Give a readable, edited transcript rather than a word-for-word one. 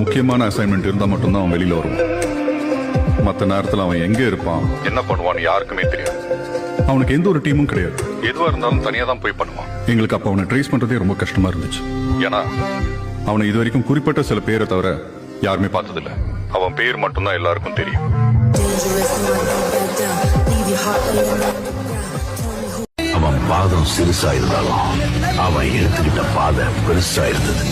முக்கியமான அசைன்மெண்ட் இருந்தா மட்டும்தான் அவன் வெளியில வருவான். மற்ற நேரத்தில் அவன் எங்க இருப்பான், என்ன பண்ணுவான்னு யாருக்குமே தெரியாது. அவனுக்கு எந்த ஒரு டீமும் கிடையாது. எதுவா இருந்தாலும் தனியா தான் போய் பண்ணுவான். எங்களுக்கு அப்ப அவனை ட்ரேஸ் பண்றதே ரொம்ப கஷ்டமா இருந்துச்சு. ஏன்னா அவனை இது வரைக்கும் குறிப்பிட்ட சில பேரை தவிர யாருமே பார்த்ததில்ல. அவன் பேர் மட்டும்தான் எல்லாருக்கும் தெரியும். அவன் பாதம் சிறுசா இருந்தாலும் அவன் எடுத்துக்கிட்ட பாதை பெருசா இருந்தது.